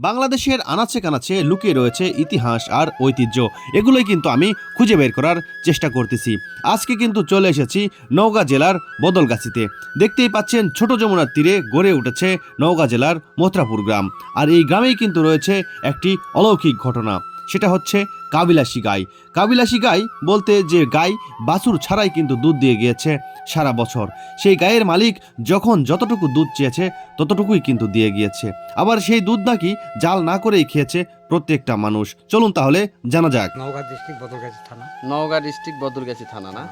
বাংলাদেশের আনাচে কানাচে লুকিয়ে রয়েছে ইতিহাস আর ঐতিহ্য, এগুলোই কিন্তু আমি খুঁজে বের করার চেষ্টা করতেছি। আজকে কিন্তু চলে এসেছি নওগাঁ জেলার বদলগাছিতে। দেখতেই পাচ্ছেন ছোট যমুনার তীরে গড়ে উঠেছে নওগাঁ জেলার মথুরাপুর গ্রাম। আর এই গ্রামেই কিন্তু রয়েছে একটি অলৌকিক ঘটনা, সেটা হচ্ছে কাবিলাসী গাই। কাবিলাসী গাই বলতে যে গাই বাছুর ছাড়াই কিন্তু দুধ দিয়ে গিয়েছে সারা বছর। সেই গায়ের মালিক যখন যতটুকু দুধ চেয়েছে ততটুকুই কিন্তু দিয়ে গিয়েছে। আবার সেই দুধ নাকি জাল না করেই খেয়েছে প্রত্যেকটা মানুষ। চলুন তাহলে জানা যাক। নওগাঁ ডিস্ট্রিক্ট বদলগাছি থানা। নওগাঁ ডিস্ট্রিক্ট বদলগাছি থানা না?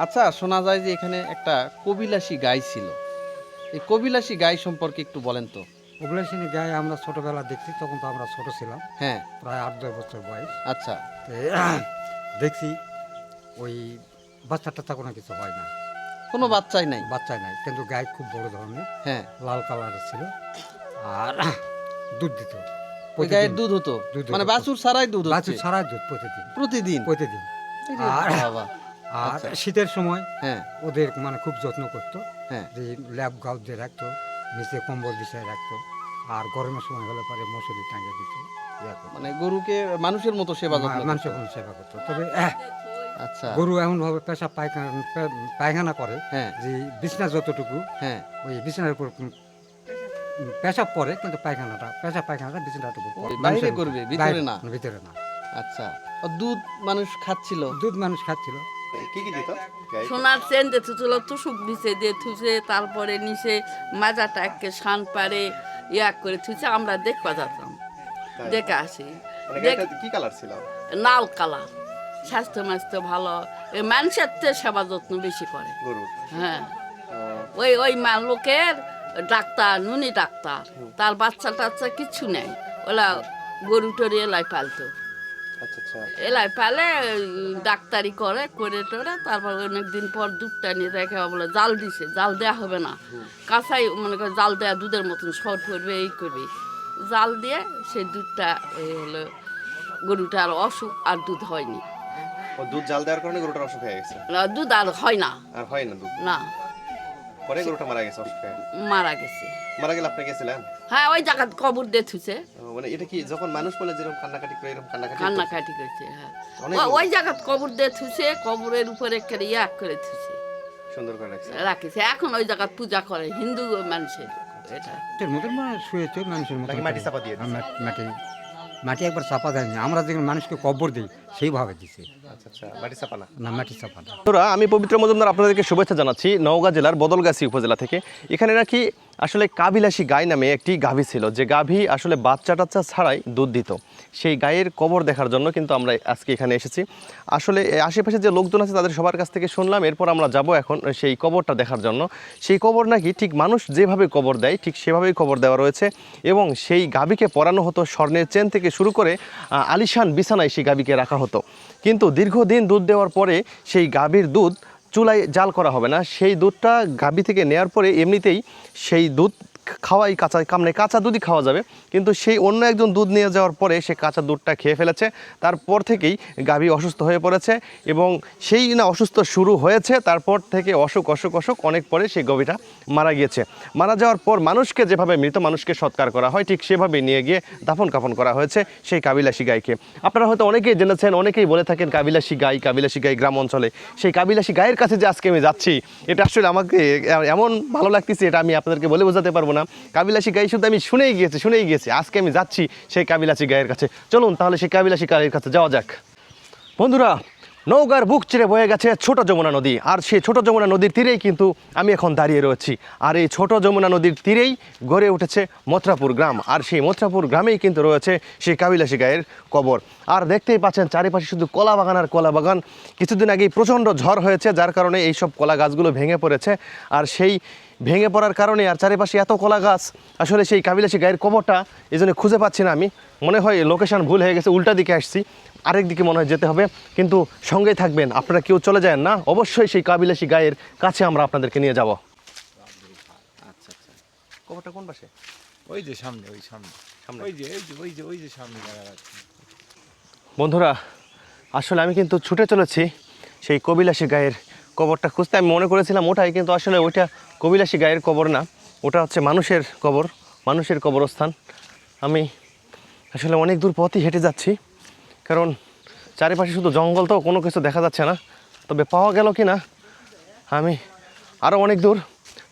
আচ্ছা, শোনা যায় যে এখানে একটা কবিলাসী গাই ছিল। এই কবিলাসী গাই সম্পর্কে একটু বলেন তো। কবিলাসী গায়ে আমরা ছোটবেলা দেখছি, তখন তো আমরা ছোট ছিলাম, হ্যাঁ, প্রায় 8-10 বছর বয়স। আচ্ছা, তো দেখছি ওই বাচ্চাটা কোনো কিছু হয় না, কোনো বাচ্চাই নাই? বাচ্চাই নাই, কিন্তু গায়ে খুব বড় ধরনের, হ্যাঁ, লাল কালারের ছিল আর দুধ দিত। ওই গায়ের দুধ হতো? দুধ মানে হতো। বাছুর ছাড়াই দুধ হচ্ছে? বাছুর ছাড়া দুধ প্রতিদিন প্রতিদিন? প্রতিদিন। আরে আর বাবা! আর আচ্ছা। শীতের সময় হ্যাঁ, ওদের মানে খুব যত্ন করতো, হ্যাঁ, যে ল্যাব গাউ দিয়ে রাখতো, নিচে কম্বল বিছায় রাখতো, আর গরমের সময় হলে পরে মশারি টাঙিয়ে দিত। মানে গরুকে মানুষের মতো সেবা যত্ন করতো? মানুষের কোনো সেবা করতো। তবে আচ্ছা, গরু এমন ভাবে পায়খানা করে হ্যাঁ, যে বিছনা যতটুকু, হ্যাঁ, ওই বিছানার উপর পেশাব পরে, কিন্তু পায়খানাটা বিছানার উপর পড়ে। বাইরে মানুষের করবে, বাইরে, ভিতরে না? ভিতরে না। আচ্ছা, ও দুধ মানুষ খাচ্ছিল? দুধ মানুষ খাচ্ছিল। কি কি দিত? সোনার চেন দিয়ে থুছিল, তুষুক দিছে দিয়ে থুছে, তারপরে নিচে মাজাটা একে শান পারে ইয়াক করে থুছে। আমরা দেখবা যেতাম, দেখে আসি। কি কালার ছিল? লাল কালার, স্বাস্থ্য মাস্থ্য ভালো, এই মানুষের চেয়ে সেবা যত্ন বেশি করে। গরু? হ্যাঁ, ওই ওই লোকের ডাক্তার, নুনি ডাক্তার, তার বাচ্চা টাচ্চা কিচ্ছু নেই, ওলা গরু টরি এলাই পালতো। আচ্ছা, আচ্ছা, এলাই পালে ডাক্তারি করে টোরে, তারপর অনেকদিন পর দুধটা নিয়ে রেখে বলে জাল দিছে, জাল দেওয়া হবে না, কাঁচাই মনে করে জাল দেওয়া দুধের মতন শর্ট করবে, এই করবে। জাল দিয়ে সেই দুধটা এই হলো গরুটা আর অসুখ, আর দুধ হয়নি। দুধ জাল দেওয়ার কারণে গরুটার অসুখ হয়ে গেছে? দুধ আর হয় না। আর হয় না দুধ? না, পরে গরুটা মারা গেছে অসুখ হয়ে? মারা গেছে। মারা গেলে আপনি গেছিলেন? হ্যাঁ, ওই জায়গা কবর দিয়ে থুছে। মানে এটা কি যখন মানুষ বলে যেরকম কান্নাকাটি করে এরকম কান্নাকাটি? কান্নাকাটি করছে, হ্যাঁ। অনেক ওই জায়গা কবর দিয়ে থুছে, কবরের উপরে একটা ইয়া করে থুছে, সুন্দর করে রাখছে। রাখিছে। এখন ওই জায়গা পূজা করে হিন্দু মানুষের। এটা এর মধ্যে মানে শুয়েছে মানুষের মতো। নাকি মাটি চাপা দিয়ে দিছে? মাটি একবার চাপা দেয়নি, আমরা যেখানে মানুষকে কবর দিই সেইভাবে দিছে। আচ্ছা, আচ্ছা, মাটি চাপা না? না, মাটি চাপা না। বন্ধুরা, আমি পবিত্র মজুমদার আপনাদেরকে শুভেচ্ছা জানাচ্ছি নওগাঁ জেলার বদলগাছি উপজেলা থেকে। এখানে নাকি আসলে কাবিলাসী গাই নামে একটি গাভী ছিল, যে গাভী আসলে বাচ্চা টাচ্চা ছাড়াই দুধ দিত। সেই গায়ের কবর দেখার জন্য কিন্তু আমরা আজকে এখানে এসেছি। আসলে আশেপাশে যে লোকজন আছে তাদের সবার কাছ থেকে শুনলাম, এরপর আমরা যাব এখন সেই কবরটা দেখার জন্য। সেই কবর নাকি ঠিক মানুষ যেভাবে কবর দেয় ঠিক সেভাবেই কবর দেওয়া রয়েছে, এবং সেই গাভীকে পরানো হতো স্বর্ণের চেন থেকে শুরু করে আলিশান বিছানায় সেই গাভীকে রাখা হতো। কিন্তু দীর্ঘদিন দুধ দেওয়ার পরে সেই গাভীর দুধ চুলায় জাল করা হবে না, সেই দুধটা গাভী থেকে নেওয়ার পরে এমনিতেই সেই দুধ খাওয়াই কাঁচা দুধই খাওয়া যাবে। কিন্তু সেই অন্য একজন দুধ নিয়ে যাওয়ার পরে সে কাঁচা দুধটা খেয়ে ফেলেছে, তারপর থেকেই গাভী অসুস্থ হয়ে পড়েছে, এবং সেই না অসুস্থ শুরু হয়েছে, তারপর থেকে অসুখ অনেক পরে সেই গাভীটা মারা গিয়েছে। মারা যাওয়ার পর মানুষকে যেভাবে মৃত মানুষকে সৎকার করা হয় ঠিক সেভাবে নিয়ে গিয়ে দাফন কাফন করা হয়েছে সেই কাবিলাসী গাইকে। আপনারা হয়তো অনেকেই জেনেছেন, অনেকেই বলে থাকেন কাবিলাসী গাই গ্রাম অঞ্চলে। সেই কাবিলাসী গায়ের কাছে যে আজকে আমি যাচ্ছি, এটা আসলে আমাকে এমন ভালো লাগতেছে, এটা আমি আপনাদেরকে বলে বোঝাতে পারবো না। কাবিলাসী গাই শুধু আমি শুনেই গিয়েছি, আজকে আমি যাচ্ছি সেই কাবিলাসী গায়ের কাছে। চলুন তাহলে সেই কাবিলাসী গায়ের কাছে যাওয়া যাক। বন্ধুরা, নওগাঁর বুক চিরে বয়ে গেছে ছোট যমুনা নদী, আর সেই ছোট যমুনা নদীর তীরেই কিন্তু আমি এখন দাঁড়িয়ে রয়েছি। আর এই ছোট যমুনা নদীর তীরেই গড়ে উঠেছে মথুরাপুর গ্রাম, আর সেই মথুরাপুর গ্রামেই কিন্তু রয়েছে সেই কাবিলাসী গায়ের কবর। আর দেখতেই পাচ্ছেন চারিপাশে শুধু কলা বাগান আর কলা বাগান। কিছুদিন আগেই প্রচণ্ড ঝড় হয়েছে, যার কারণে এই সব কলা গাছগুলো ভেঙে পড়েছে, আর সেই ভেঙে পড়ার কারণে আর চারিপাশে এত কলা গাছ, আসলে সেই কাবিলাসী গায়ের কবরটা এই জন্য খুঁজে পাচ্ছি না। আমি মনে হয় লোকেশন ভুল হয়ে গেছে, উল্টা দিকে আসছি, আরেক দিকে মনে হয় যেতে হবে। কিন্তু সঙ্গেই থাকবেন, আপনারা কেউ চলে যায় না, অবশ্যই সেই কাবিলাসী গায়ের কাছে আমরা আপনাদেরকে নিয়ে যাব। আচ্ছা, আচ্ছা, কবরটা কোন পাশে? ওই যে সামনে, ওই সামনে, ওই যে সামনে দেখা যাচ্ছে। বন্ধুরা, আসলে আমি কিন্তু ছুটে চলেছি সেই কবিলাসী গায়ের কবরটা খুঁজতে। আমি মনে করেছিলাম ওটাই, কিন্তু আসলে ওইটা কবিলাসী গায়ের কবর না, ওটা হচ্ছে মানুষের কবরস্থান। আমি আসলে অনেক দূর পথই হেঁটে যাচ্ছি, কারণ চারিপাশে শুধু জঙ্গল, তো কোনো কিছু দেখা যাচ্ছে না। তবে পাওয়া গেল কি না আমি আরও অনেক দূর,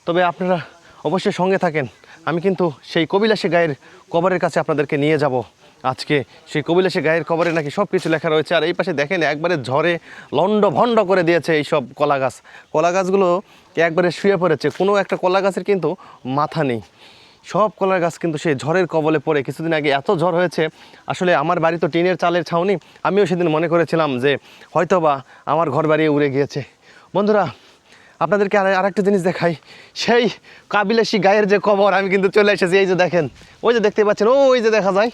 তবে আপনারা অবশ্যই সঙ্গে থাকেন। আমি কিন্তু সেই কবিলাসী গায়ের কবরের কাছে আপনাদেরকে নিয়ে যাব আজকে। সেই কবিলাসী গায়ের কবরে নাকি সব কিছু লেখা রয়েছে। আর এই পাশে দেখেন একবারে ঝড়ে লন্ড ভন্ড করে দিয়েছে এই সব কলা গাছ। কলা গাছগুলো একবারে শুয়ে পড়েছে, কোনো একটা কলা গাছের কিন্তু মাথা নেই। সব কলার গাছ কিন্তু সেই ঝড়ের কবলে পড়ে। কিছুদিন আগে এত ঝড় হয়েছে, আসলে আমার বাড়ি তো টিনের চালের ছাউনি, আমিও সেদিন মনে করেছিলাম যে হয়তোবা আমার ঘর বাড়ি উড়ে গিয়েছে। বন্ধুরা, আপনাদেরকে আরেকটা জিনিস দেখাই, সেই কাবিলাসী গায়ের যে কবর, আমি কিন্তু চলে এসেছি। এই যে দেখেন, ওই যে দেখতে পাচ্ছেন, ওই যে দেখা যায়,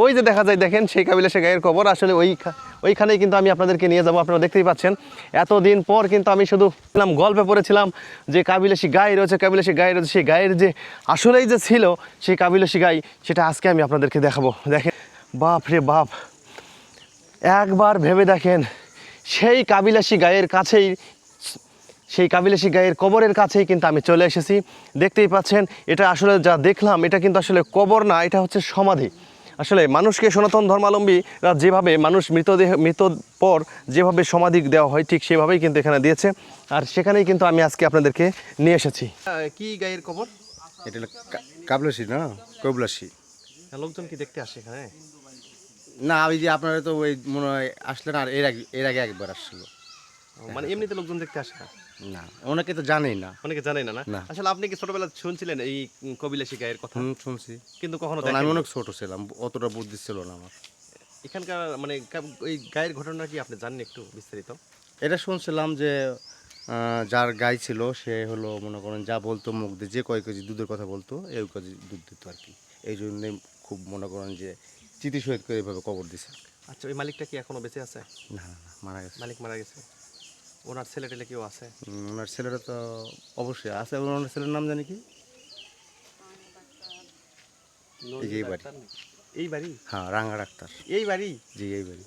ওই যে দেখা যায়, দেখেন সেই কাবিলাসী গায়ের কবর। আসলে ওইখানেই কিন্তু আমি আপনাদেরকে নিয়ে যাব। আপনারা দেখতেই পাচ্ছেন এতদিন পর কিন্তু আমি শুধু গল্পে পড়েছিলাম যে কাবিলাসী গায়ে রয়েছে, কাবিলাসী গায়ে রয়েছে, সেই গায়ের যে আসলেই যে ছিল সেই কাবিলাসী গাই, সেটা আজকে আমি আপনাদেরকে দেখাবো। দেখেন, বাপ রে বাপ, একবার ভেবে দেখেন, সেই কাবিলাসী গায়ের কাছেই, সেই কাবিলাসী গায়ের কবরের কাছেই কিন্তু আমি চলে এসেছি। দেখতেই পাচ্ছেন, এটা আসলে যা দেখলাম, এটা কিন্তু আসলে কবর না, এটা হচ্ছে সমাধি। আসলে মানুষকে সনাতন ধর্মাবলম্বীরা যেভাবে মানুষ মৃত পর যেভাবে সমাধি দেওয়া হয়, ঠিক সেভাবেই কিন্তু এখানে দিয়েছে। আর সেখানেই কিন্তু আমি আজকে আপনাদেরকে নিয়ে এসেছি। কি গায়ের কবর? এটা হলো কাবলাসী না, কবলাসী। লোকজন কি দেখতে আসে এখানে? না, ওই যে আপনারা তো ওই মনে হয় আসলেন, আর এর আগে একবার আসছিল। মানে এমনিতে লোকজন দেখতে আসে না? না, অনেকে তো জানেই না। অনেকে জানেই না। না। আসলে আপনি কি ছোটবেলা শুনছিলেন এই কবিলাসী গায়ের কথা? শুনছি, কিন্তু কখনো তখন আমি দেখেননি? অনেক ছোট ছিলাম, অতটা বুদ্ধি ছিল না আমার। এখানকার মানে ওই গায়ের ঘটনা কি আপনি জানেন একটু বিস্তারিত? এটা শুনছিলাম যে যার গাই ছিল সে হলো মনে করেন যা বলতো মুখ দিয়ে, যে কয় কেজি দুধের কথা বলতো এই কেজি দুধ দিত আর কি। এই জন্যে খুব মনে করেন যে স্মৃতিসহিত করে এইভাবে কবর দিছে। আচ্ছা, ওই মালিকটা কি এখনো বেঁচে আছে? না না, মারা গেছে। মালিক মারা গেছে। ওনার ছেলে টেলে কেউ আছে? ওনার ছেলেরা তো অবশ্যই আছে। ওনার ছেলের নাম জানি কি? এই বাড়ি। এই বাড়ি? হ্যাঁ, রাঙা ডাক্তার। এই বাড়ি? জি, এই বাড়ি।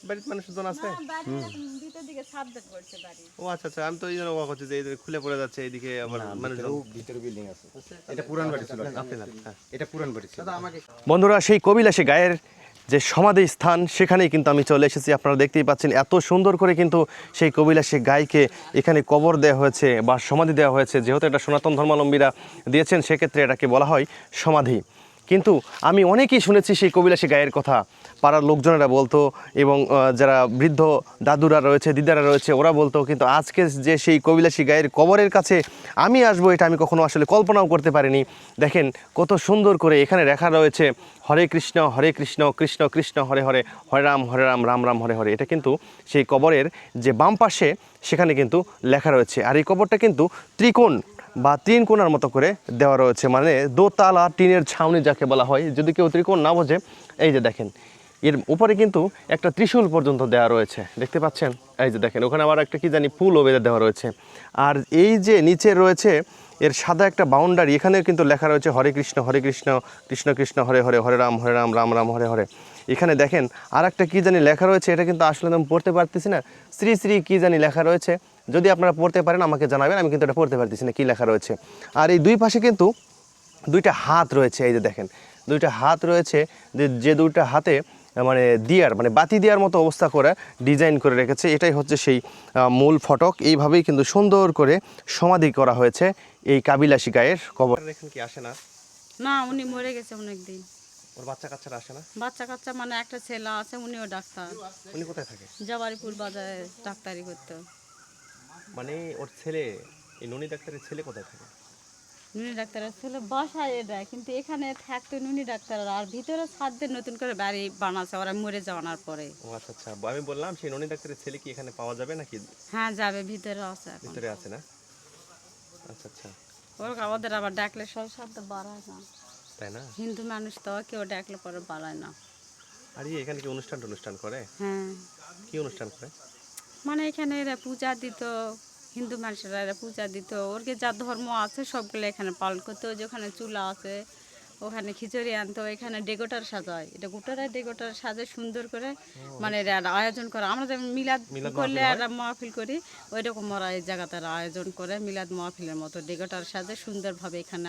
বাড়িতে মানুষজন আছে? ও আচ্ছা আচ্ছা, আমি তো এই জন্য অবাক হচ্ছে যে এই যে খুলে পড়ে যাচ্ছে এইদিকে, আবার মানুষজন। ভিতরে বিল্ডিং আছে। এটা পুরান বাড়ি ছিল। এটা পুরান বাড়ি ছিল। বন্ধুরা, সেই কবিলাসী গায়ের যে সমাধি স্থান, সেখানেই কিন্তু আমি চলে এসেছি। আপনারা দেখতেই পাচ্ছেন এত সুন্দর করে কিন্তু সেই কবিলাসী গাইকে এখানে কবর দেওয়া হয়েছে বা সমাধি দেওয়া হয়েছে। যেহেতু এটা সনাতন ধর্মাবলম্বীরা দিয়েছেন, সেক্ষেত্রে এটাকে বলা হয় সমাধি। কিন্তু আমি অনেকেই শুনেছি সেই কবিলাসী গায়ের কথা, পাড়ার লোকজনেরা বলতো, এবং যারা বৃদ্ধ দাদুরা রয়েছে, দিদারা রয়েছে, ওরা বলতো। কিন্তু আজকে যে সেই কবিলাসী গায়ের কবরের কাছে আমি আসবো, এটা আমি কখনো আসলে কল্পনাও করতে পারিনি। দেখেন কত সুন্দর করে এখানে লেখা রয়েছে, হরে কৃষ্ণ কৃষ্ণ কৃষ্ণ হরে হরে, হরে রাম রাম রাম হরে হরে। এটা কিন্তু সেই কবরের যে বাম পাশে, সেখানে কিন্তু লেখা রয়েছে। আর এই কবরটা কিন্তু ত্রিকোণ বা তিন কোণার মতো করে দেওয়া রয়েছে, মানে দোতলা টিনের ছাউনি যাকে বলা হয়। যদি কেউ ত্রিকোণ না বোঝে, এই যে দেখেন, এর উপরে কিন্তু একটা ত্রিশূল পর্যন্ত দেওয়া রয়েছে, দেখতে পাচ্ছেন? এই যে দেখেন, ওখানে আবার একটা কি জানি ফুলও বেঁধে দেওয়া রয়েছে। আর এই যে নিচে রয়েছে এর সাদা একটা বাউন্ডারি, এখানেও কিন্তু লেখা রয়েছে হরে কৃষ্ণ কৃষ্ণ কৃষ্ণ হরে হরে, হরে রাম রাম রাম হরে হরে। এখানে দেখেন আর একটা কী জানি লেখা রয়েছে, এটা কিন্তু আসলে আমি পড়তে পারতেছি না। শ্রী শ্রী কী জানি লেখা রয়েছে, যদি আপনারা পড়তে পারেন আমাকে জানাবেন, আমি কিন্তু এটা পড়তে পারতেছি না কী লেখা রয়েছে। আর এই দুই পাশে কিন্তু দুইটা হাত রয়েছে, এই যে দেখেন দুইটা হাত রয়েছে, যে দুইটা হাতে মানে দিয়ার, মানে বাতি দেওয়ার মতো অবস্থা করে ডিজাইন করে রেখেছে। এটাই হচ্ছে সেই মূল ফটক। এইভাবেই কিন্তু সুন্দর করে সমাধি করা হয়েছে এই কাবিলাসী গায়ের কবর। এখানে কি আসে না? না, উনি মরে গেছে অনেকদিন। ওর বাচ্চা কাচ্চারা আসে না? বাচ্চা কাচ্চা মানে একটা ছেলে আছে, উনিও ডাক্তার। উনি কোথায় থাকে? জবারিপুর বাজারে ডাক্তারি করতো। মানে ওর ছেলে, এই ননি ডাক্তারের ছেলে কোথায় থাকে? নুনি ডাক্তারের ছেলে বাসায় দেয়, কিন্তু এখানে থাকতো নুনি ডাক্তার। আর ভিতরে ছাদ দিয়ে নতুন করে বাড়ি বানাচ্ছে ওরা মরে যাওয়ার পরে। ও আচ্ছা আচ্ছা, আমি বললাম সেই ননি ডাক্তারের ছেলে কি এখানে পাওয়া যাবে নাকি? হ্যাঁ, যাবে, ভিতরে আছে এখন। ভিতরে আছে না? আচ্ছা আচ্ছা, ওর ওদের আবার ডাকলে সব শব্দ বাড়ায় না, তাই না? হিন্দু মানুষ তো, কেউ ডাকলে পরে বাড়ায় না। আর এখানে কি অনুষ্ঠান করে? হ্যাঁ, কি অনুষ্ঠান করে? মানে এখানে এরা পূজা দিত, হিন্দু মানুষেরা এরা পূজা দিত। ওরকে যা ধর্ম আছে সবগুলো এখানে পালন করতো। যেখানে চুলা আছে ওখানে খিচুড়ি আনতো, এখানে ডেকোটার সাজায়, এটা গোটারা ডেকোটার সাজে সুন্দর করে, মানে এরা আয়োজন করে। আমরা যেমন মিলাদ করলে একটা মাহফিল করি, ওই রকম ওরা এই জায়গাতে আয়োজন করে মিলাদ মাহফিলের মতো ডেকোটার সাজে সুন্দরভাবে এখানে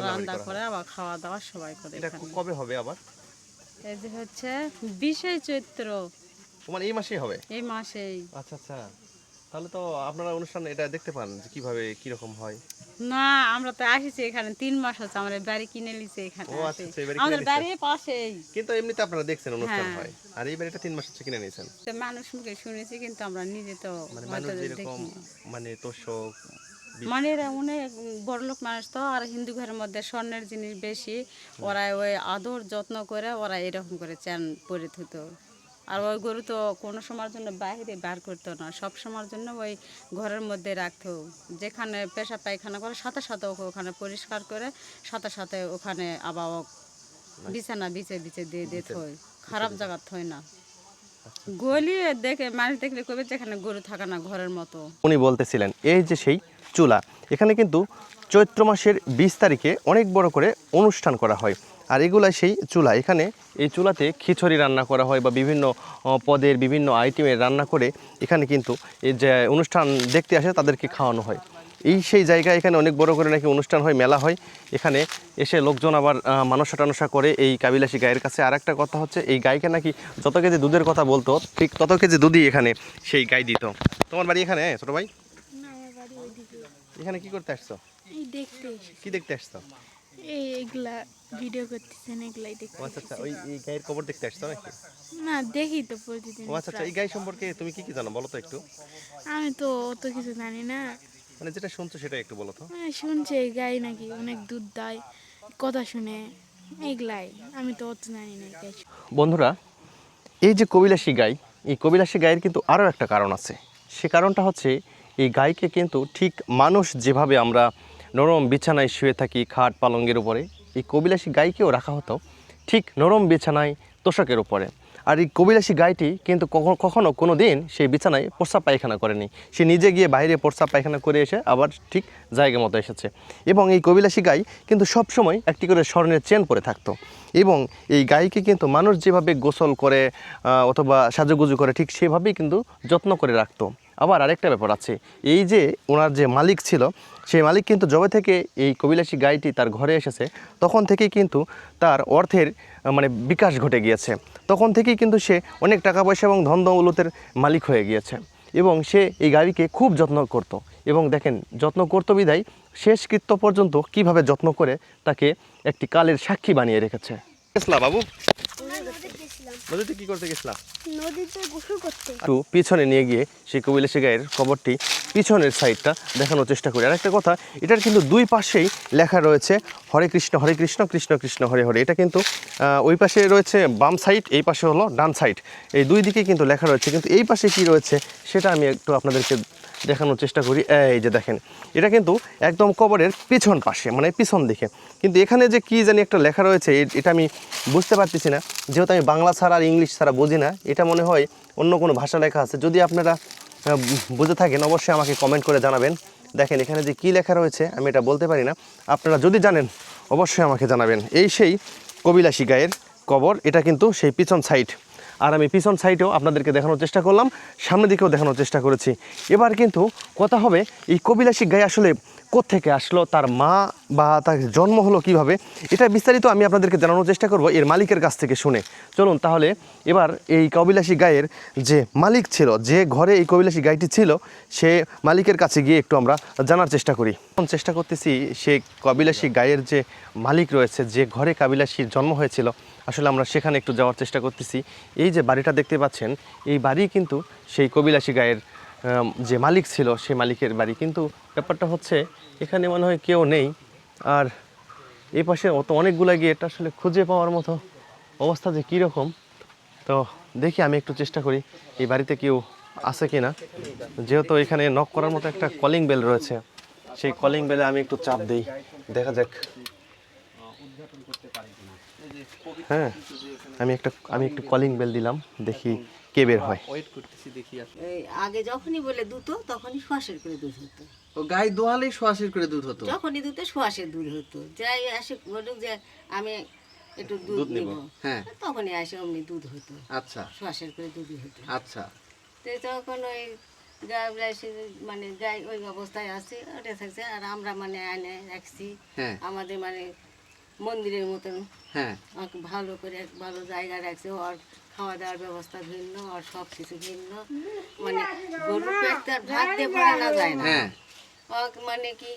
রান্না করে আবার খাওয়া দাওয়া সবাই করে। এটা এখানে কবে হবে আবার? এই যে হচ্ছে 20 চৈত্র তোমার এই মাসেই হবে? এই মাসেই। আচ্ছা আচ্ছা, তাহলে তো আপনারা অনুষ্ঠান এটা দেখতে পান যে কিভাবে কিরকম হয়। না আমরা তো আসিছি এখানে 3 মাস হচ্ছে, আমরা বাড়ি কিনে নিছি এখানে। ও আচ্ছা আচ্ছা, এবারে আমাদের কিনে বাড়ির পাশেই। কিন্তু এমনিতে আপনারা দেখছেন অনুষ্ঠান হ্যাঁ। হয়, আর এই বাড়িটা 3 মাস হচ্ছে কিনে নিয়েছেন। তো মানুষ মুখে শুনেছি কিন্তু আমরা নিজে তো মানে হয়তো মানুষ যেরকম দেখিনি। মানে তোষক মানে এরা অনেক বড়লোক মানুষ তো, আর হিন্দু ঘরের মধ্যে স্বর্ণের জিনিস বেশি, ওরা ওই আদর যত্ন করে ওরা এরকম করে চ্যান পরে থুতো। আর ওই গরু তো কোনো সময়ের জন্য বাইরে বার করতো না, সব সময়ের জন্য ওই ঘরের মধ্যে রাখতো। যেখানে পেশা পায়খানা করে সাথে সাথে ওকে ওখানে পরিষ্কার করে সাথে সাথে ওখানে আবার বিছানা বিছে বিছে দিয়ে দিয়ে থই, খারাপ জায়গা থই না। গলি দেখে মানুষ দেখলে কবে যেখানে গরু থাকে না ঘরের মতো। উনি বলতেছিলেন এই যে সেই চুলা, এখানে কিন্তু চৈত্র মাসের 20 তারিখে অনেক বড় করে অনুষ্ঠান করা হয়। আর এগুলা সেই চুলা, এখানে এই চুলাতে খিচুড়ি রান্না করা হয় বা বিভিন্ন পদের বিভিন্ন আইটেমের রান্না করে এখানে কিন্তু এই যে অনুষ্ঠান দেখতে আসে তাদেরকে খাওয়ানো হয়। এই সেই জায়গা, এখানে অনেক বড় করে নাকি অনুষ্ঠান হয়, মেলা হয়। এখানে এসে লোকজন আবার মানসা টানসা করে এই কাবিলাসী গায়ের কাছে। আর একটা কথা হচ্ছে এই গাইকে নাকি যত কেজি দুধের কথা বলতো ঠিক তত কেজি দুধই এখানে সেই গাই দিত। তোমার বাড়ি এখানে ছোট ভাই? না, আমার বাড়ি ওইদিকে। এখানে কি করতে আসছো? এই দেখতে এসেছি। কি দেখতে আসছো? এগুলা ভিডিও করতেছেন, এগুলাই দেখতে। ও আচ্ছা আচ্ছা, ওই এই গায়ের কবর দেখতে আসছো নাকি? না, দেখি তো প্রতিদিন। ও আচ্ছা আচ্ছা, এই গাই সম্পর্কে তুমি কি কি জানো বলো তো একটু। আমি তো অত কিছু জানি না, মানে যেটা শুনছো সেটা একটু বলো তো। মানে শুনছি এই গাই নাকি অনেক দুধ দেয়, কথা শুনে, এগুলাই। আমি তো অত জানি না এই গাই। বন্ধুরা, এই যে কবিলাসী গাই, এই কবিলাসী গায়ের কিন্তু আরও একটা কারণ আছে। সে কারণটা হচ্ছে এই গাইকে কিন্তু ঠিক মানুষ যেভাবে আমরা নরম বিছানায় শুয়ে থাকি খাট পালঙ্গের উপরে, এই কবিলাসী গাইকেও রাখা হতো ঠিক নরম বিছানায় তোষকের উপরে। আর এই কবিলাসী গাইটি কিন্তু কখনো কোনো দিন সেই বিছানায় প্রস্রাব পায়খানা করেনি। সে নিজে গিয়ে বাইরে প্রস্রাব পায়খানা করে এসে আবার ঠিক জায়গা মতো এসেছে। এবং এই কবিলাসী গাই কিন্তু সবসময় একটি করে স্বর্ণের চেন পরে থাকতো। এবং এই গাইকে কিন্তু মানুষ যেভাবে গোসল করে অথবা সাজুগুজু করে ঠিক সেভাবেই কিন্তু যত্ন করে রাখতো। আবার আরেকটা ব্যাপার আছে, এই যে ওনার যে মালিক ছিল সেই মালিক কিন্তু যবে থেকে এই কবিলাসী গাইটি তার ঘরে এসেছে তখন থেকেই কিন্তু তার অর্থের মানে বিকাশ ঘটে গিয়েছে। তখন থেকেই কিন্তু সে অনেক টাকা পয়সা এবং ধন দৌলতের মালিক হয়ে গিয়েছে। এবং সে এই গাইকে খুব যত্ন করত। এবং দেখেন যত্ন করতো বিধায় শেষকৃত্য পর্যন্ত কিভাবে যত্ন করে তাকে একটি কালের সাক্ষী বানিয়ে রেখেছে। গেছলা বাবু, নদীতে কি করতে গেছিলাম? নদীতে গোসল করতে। একটু পিছনে নিয়ে গিয়ে সেই কবিলাসী গায়ের কবরটি পিছনের সাইডটা দেখানোর চেষ্টা করি। আর একটা কথা, এটার কিন্তু দুই পাশেই লেখা রয়েছে হরে কৃষ্ণ কৃষ্ণ কৃষ্ণ হরে হরে। এটা কিন্তু ওই পাশে রয়েছে বাম সাইড, এই পাশে হলো ডান সাইড, এই দুই দিকে কিন্তু লেখা রয়েছে। কিন্তু এই পাশে কি রয়েছে সেটা আমি একটু আপনাদেরকে দেখানোর চেষ্টা করি। এই যে দেখেন, এটা কিন্তু একদম কবরের পিছন পাশে, মানে পিছন দিকে। কিন্তু এখানে যে কি জানি একটা লেখা রয়েছে এটা আমি বুঝতে পারতেছি না, যেহেতু আমি বাংলা ছাড়া আর ইংলিশ ছাড়া বুঝি না। এটা মনে হয় অন্য কোনো ভাষা লেখা আছে। যদি আপনারা বুঝে থাকেন অবশ্যই আমাকে কমেন্ট করে জানাবেন। দেখেন এখানে যে কী লেখা রয়েছে আমি এটা বলতে পারি না, আপনারা যদি জানেন অবশ্যই আমাকে জানাবেন। এই সেই কবিলাসী গায়ের কবর, এটা কিন্তু সেই পিছন সাইড। আর আমি পিছন সাইডেও আপনাদেরকে দেখানোর চেষ্টা করলাম, সামনের দিকেও দেখানোর চেষ্টা করেছি। এবার কিন্তু কথা হবে এই কবিলাসী গাই আসলে কোত্থেকে আসলো, তার মা বা তার জন্ম হলো কিভাবে, এটা বিস্তারিত আমি আপনাদেরকে জানানোর চেষ্টা করব এর মালিকের কাছ থেকে শুনে। চলুন তাহলে এবার এই কবিলাসী গায়ের যে মালিক ছিল, যে ঘরে এই কবিলাসী গাইটি ছিল, সে মালিকের কাছে গিয়ে একটু আমরা জানার চেষ্টা করি। চেষ্টা করতেছি সেই কবিলাসী গায়ের যে মালিক রয়েছে, যে ঘরে কবিলাসীর জন্ম হয়েছিল, আসলে আমরা সেখানে একটু যাওয়ার চেষ্টা করতেছি। এই যে বাড়িটা দেখতে পাচ্ছেন, এই বাড়ি কিন্তু সেই কবিলাসী গায়ের যে মালিক ছিল সেই মালিকের বাড়ি। কিন্তু ব্যাপারটা হচ্ছে এখানে মনে হয় কেউ নেই। আর এই পাশে অনেকগুলো গিয়ে এটা আসলে খুঁজে পাওয়ার মতো অবস্থা যে কীরকম, তো দেখি আমি একটু চেষ্টা করি এই বাড়িতে কেউ আছে কি না। যেহেতু এখানে নক করার মতো একটা কলিং বেল রয়েছে, সেই কলিং বেলে আমি একটু চাপ দিই, দেখা যাক। হ্যাঁ, আমি একটু কলিং বেল দিলাম, দেখি কে বের হয়। ওয়েট করতেছি, দেখি আসলে। এই আগে যখনই বলে দুধ তখনই সোয়াশের করে দুধ হতো। ও গাই দোয়ালেই সোয়াশের করে দুধ হতো? যখনই দুধে সোয়াশের দুধ হতো, যাই আসে বলুক যে আমি একটু দুধ নেব, হ্যাঁ, তখনই আসে অমনি দুধ হতো, আচ্ছা সোয়াশের করে দুধই হতো। আচ্ছা। তো তখন ওই গাই মানে গাই ওই অবস্থায় আছে ওটা থাকছে, আর আমরা মানে আনে রাখছি। হ্যাঁ। আমাদের মানে মন্দিরের মতন হ্যাঁ ওকে ভালো করে ভালো জায়গা রাখছে। ওর খাওয়া দাওয়ার ব্যবস্থা ভিন্ন, আর সব কিছু ভিন্ন। মানে গরুর পেট তো আর ভাত দিয়ে ভরানো যায় না। হ্যাঁ ওকে মানে কি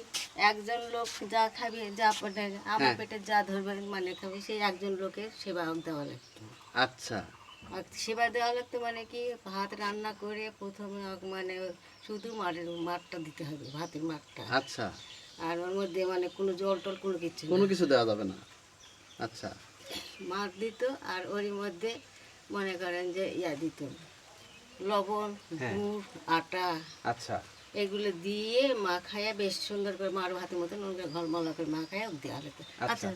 একজন লোক যা খাবে, যা পেটে আমার পেটে যা ধরবে মানে খাবে, সেই একজন লোকের সেবা দেওয়া লাগতো। আচ্ছা আর সেবা দেওয়া লাগতো মানে কি ভাত রান্না করে প্রথমে ওকে মানে শুধু মাঠটা দিতে হবে, ভাতের মাঠটা। আচ্ছা আর ওর মধ্যে মানে কোনো জল টল কোনো কিছু না। কোনো কিছু দেওয়া যাবে না। আচ্ছা মাছ দিত, আর ওর মধ্যে মনে করেন যে ইয়া দিত লবণ, গুড়, আটা, আচ্ছা এগুলো দিয়ে মাখায়া বেশ সুন্দর করে মার ভাতের মতন ওকে ঘলমলা করে মাখায়া দেওয়া হতো। আচ্ছা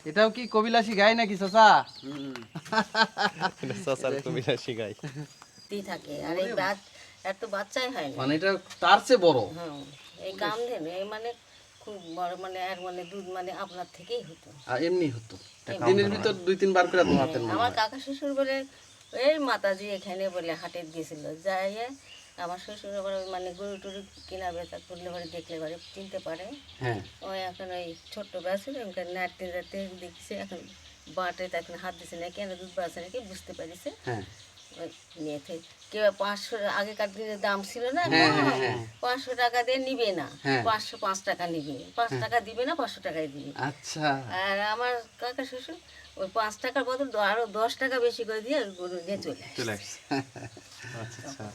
এটাও কি কবিলাসী গাই নাকি চাচা? চাচার কবিলাসী গাই। দিয়ে থাকে। আর এই এত বাচ্চাই হয় না। মানে এটা তার চেয়ে বড়। হ্যাঁ, এই কামধেনু এই মানে খুব বড়, মানে আর মানে দুধ মানে আপনার থেকেই হতো। আর এমনি হতো দিনের ভিতর 2-3 বার করে দোয়াতেন মনে আমার হয়। কাকা শ্বশুর বলে এই মাতাজি এখানে বলে হাটে গেছিল, যাইয়ে আমার শ্বশুর আবার মানে গরু টরু কিনা বেচা করলে পরে দেখলে পরে চিনতে পারে। হ্যাঁ ওই এখন ওই ছোট্ট বেছিল ওখানে নাড়তে নাড়তে দেখছে, এখন বাটে এখন হাত দিছে না, কেন দুধ বাড়ছে নাকি বুঝতে পারিছে। হ্যাঁ ওই নিয়ে থেকে কেউ 500 আগেকার দিনের দাম ছিল না, হ্যাঁ, হ্যাঁ, হ্যাঁ। 500 টাকা দিয়ে নিবে না, হ্যাঁ। 505 টাকা নিবে, 5 টাকা দিবে না, 500 টাকাই দিবে। আচ্ছা আর আমার কাকা শ্বশুর ওই 5 টাকার বদল আরো 10 টাকা বেশি করে দিয়ে গরু নিয়ে চলে আসে।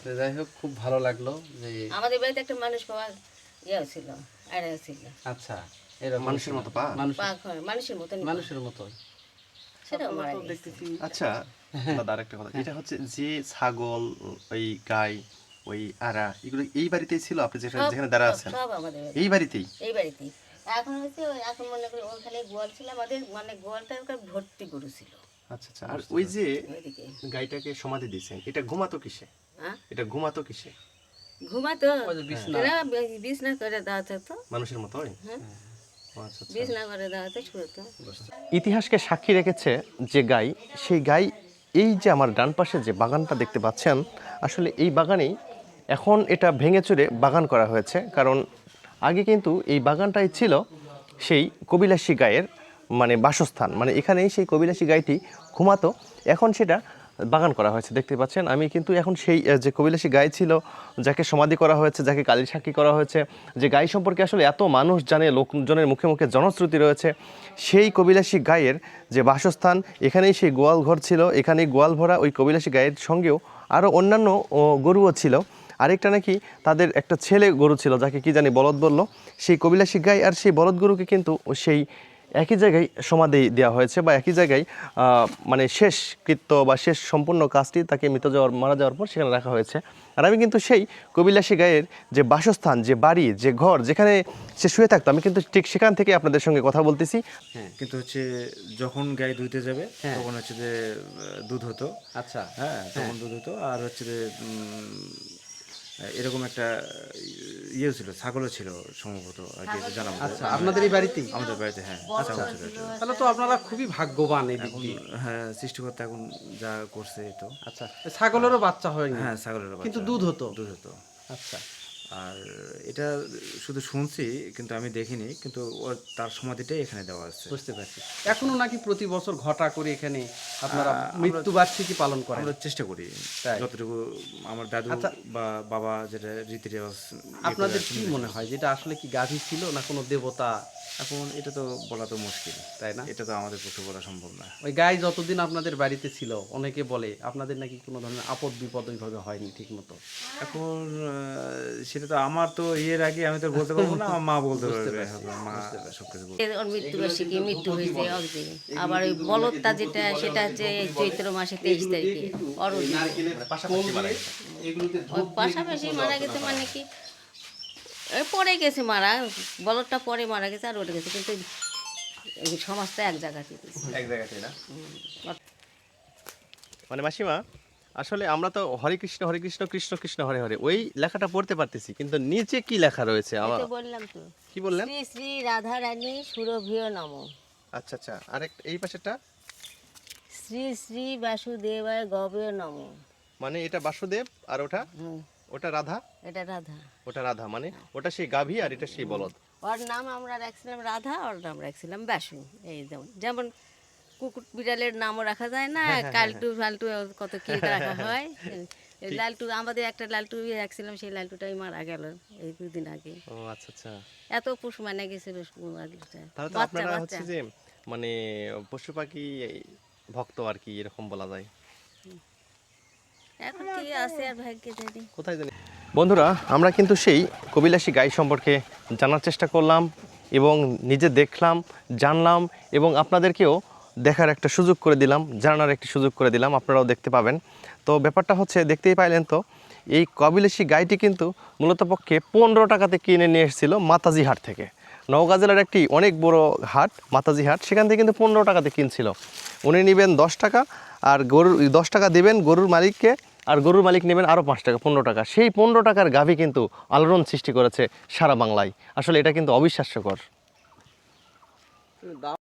তো যাই হোক খুব ভালো লাগলো যে আমাদের বাড়িতে একটা মানুষ পাওয়া ইয়েও ছিল, আড়াও ছিল। আচ্ছা এরকম মানুষের মতো পা? মানুষের মতন মানুষের মতো। সেটাও মারা গেছে। আচ্ছা দাদা আরেকটা কথা, এটা হচ্ছে যে ছাগল, ওই গাই, ওই আরা, এগুলো এই বাড়িতেই ছিল আপনি যেখানে দাঁড়া আছেন? সব আমাদের বাড়িতে। এই বাড়িতেই? এই বাড়িতেই। এখন হচ্ছে এখন মনে করি ওখানে গোয়াল ছিল আমাদের, মানে গোয়ালটা ভর্তি গরু ছিল। আচ্ছা আচ্ছা। আর ওই যে ওইদিকে গাইটাকে সমাধি দিয়েছেন, এটা ঘুমাতো কিসে? হ্যাঁ এটা ঘুমাতো কিসে? ঘুমাতো ওই যে বিছনা। এরা বিছনা করে দেওয়া থাকতো, মানুষের মতোই? হ্যাঁ ও আচ্ছা আচ্ছা। বিছনা করে দেওয়া হতো, শুরুতো। ইতিহাসকে সাক্ষী রেখেছে যে গাই, সেই গাই এই যে আমার ডান পাশে যে বাগানটা দেখতে পাচ্ছেন, আসলে এই বাগানেই এখন এটা ভেঙে চুরে বাগান করা হয়েছে। কারণ আগে কিন্তু এই বাগানটাই ছিল সেই কবিলাসী গায়ের মানে বাসস্থান, মানে এখানেই সেই কবিলাসী গাইটি ঘুমাতো। এখন সেটা বাগান করা হয়েছে, দেখতে পাচ্ছেন। আমি কিন্তু এখন সেই যে কবিলাসী গাই ছিল, যাকে সমাধি করা হয়েছে, যাকে কালীর সাক্ষী করা হয়েছে, যে গাই সম্পর্কে আসলে এত মানুষ জানে, লোকজনের মুখে মুখে জনশ্রুতি রয়েছে, সেই কবিলাসী গায়ের যে বাসস্থান, এখানেই সেই গোয়াল ঘর ছিল, এখানেই গোয়াল ভরা ওই কবিলাসী গায়ের সঙ্গেও আরও অন্যান্য গরুও ছিল। আরেকটা নাকি তাদের একটা ছেলে গরু ছিল, যাকে কি জানি বলদ বলল। সেই কবিলাসী গাই আর সেই বলদ গরুকে কিন্তু সেই একই জায়গায় সমাধি দেওয়া হয়েছে, বা একই জায়গায় মানে শেষ কৃত্য বা শেষ সম্পূর্ণ কাজটি তাকে মারা যাওয়ার পর সেখানে রাখা হয়েছে। আর আমি কিন্তু সেই কবিলাসী গায়ের যে বাসস্থান, যে বাড়ি, যে ঘর, যেখানে সে শুয়ে থাকতো, আমি কিন্তু ঠিক সেখান থেকে আপনাদের সঙ্গে কথা বলতেছি। কিন্তু হচ্ছে যখন গাই দুইতে যাবে তখন হচ্ছে যে দুধ হতো। আচ্ছা হ্যাঁ তখন দুধ হতো। আর হচ্ছে যে এরকম একটা ইয়ে ছিল, ছাগলও ছিল সম্ভবত আর কি, জানা মতো। আচ্ছা আপনাদের এই বাড়িতেই? আমাদের বাড়িতে হ্যাঁ ছাগল ছিল। তাহলে তো আপনারা খুবই ভাগ্যবান এই দিক দিয়ে। হ্যাঁ সৃষ্টিকর্তা এখন যা করছে এই তো। আচ্ছা ছাগলেরও বাচ্চা হয়নি? হ্যাঁ ছাগলের কিন্তু বাচ্চা। দুধ হতো? দুধ হতো। আচ্ছা আর এটা শুধু শুনছি, কিন্তু আমি দেখিনি, কিন্তু তার সমাধিটাই এখানে দেওয়া আছে। বুঝতে পারছি। এখনো নাকি প্রতি বছর ঘটা করে এখানে আপনারা মৃত্যুবার্ষিকী পালন করেন? আমরা চেষ্টা করি তাই? যতটুকু আমার দাদু আচ্ছা। বা বাবা যেটা রীতি রেওয়াজ। আপনাদের কি মনে হয় যেটা আসলে কি গাভী ছিল না কোনো দেবতা? এখন এটা তো বলা তো মুশকিল, তাই না? এটা তো আমাদের পক্ষে বলা সম্ভব না। ওই গাই যতদিন আপনাদের বাড়িতে ছিল, অনেকে বলে আপনাদের নাকি কোনো ধরনের আপদ বিপদ ওইভাবে হয়নি ঠিক মতো। এখন সেটা তো আমার তো ইয়ের আগে আমি তো বলতে পারবো না, আমার মা বলতে পারবে, হয়তো মা সবকিছু বলতে। ওর মৃত্যুবার্ষিকী মৃত্যু হয়েছে অবধি। আবার ওই বলদটা যেটা, সেটা হচ্ছে এই চৈত্র মাসে 23 তারিখে ওই পাশাপাশি মারা গেছে। মানে কি ওই পরে গেছে মারা, বলদটা পরে মারা গেছে আর ওটা গেছে, কিন্তু সমাজটা এক জায়গাতে এক জায়গাতেই না? মানে মাসিমা, আসলে আমরা তো হরে কৃষ্ণ কৃষ্ণ কৃষ্ণ হরে হরে ওই লেখাটা পড়তে পারতেছি, কিন্তু নিচে কি লেখা রয়েছে আমার? বললাম তো, কি বললেন? শ্রী শ্রী রাধা রানী সুরভিয় নম। আচ্ছা আচ্ছা। আরেক এই পাশেরটা শ্রী শ্রী বাসুদেবায় গভীর নম। মানে এটা বাসুদেব আর ওটা ওটা রাধা, এটা রাধা। ওটা রাধা মানে ওটা সেই গাভী আর এটা সেই বলদ। ওর নাম আমরা রাখছিলাম রাধা, ওর নাম রাখছিলাম বাসু। এই যেমন যেমন কুকুর বিড়ালের নামও রাখা যায় না, কালটু ফালটু কত কি রাখা হয়। এই লালটু, আমাদের একটা লালটু রাখছিলাম, সেই লালটুটাই মারা গেল এই 2 দিন আগে। ও আচ্ছা আচ্ছা। এত পশু মানে গেছিল তাহলে তো আপনারা হচ্ছে যে মানে পশু পাখি ভক্ত আর কি, এরকম বলা যায়। এখন কি আছে আর ভাগ্যে জানি। কোথায় জানি। বন্ধুরা, আমরা কিন্তু সেই কবিলাসী গাই সম্পর্কে জানার চেষ্টা করলাম এবং নিজে দেখলাম, জানলাম এবং আপনাদেরকেও দেখার একটা সুযোগ করে দিলাম, জানার একটি সুযোগ করে দিলাম, আপনারাও দেখতে পাবেন। তো ব্যাপারটা হচ্ছে, দেখতেই পাইলেন তো, এই কবিলাসী গাইটি কিন্তু মূলত পক্ষে 15 টাকাতে কিনে নিয়ে এসেছিল মাতাজি হাট থেকে। নওগাঁ জেলার একটি অনেক বড় হাট মাতাজি হাট, সেখান থেকে কিন্তু 15 টাকাতে কিনছিল। উনি নেবেন 10 টাকা আর গরুর 10 টাকা দেবেন গরুর মালিককে, আর গরুর মালিক নেবেন আরও 5 টাকা, 15 টাকা। সেই 15 টাকার গাভী কিন্তু আলোড়ন সৃষ্টি করেছে সারা বাংলায়। আসলে এটা কিন্তু অবিশ্বাস্যকর।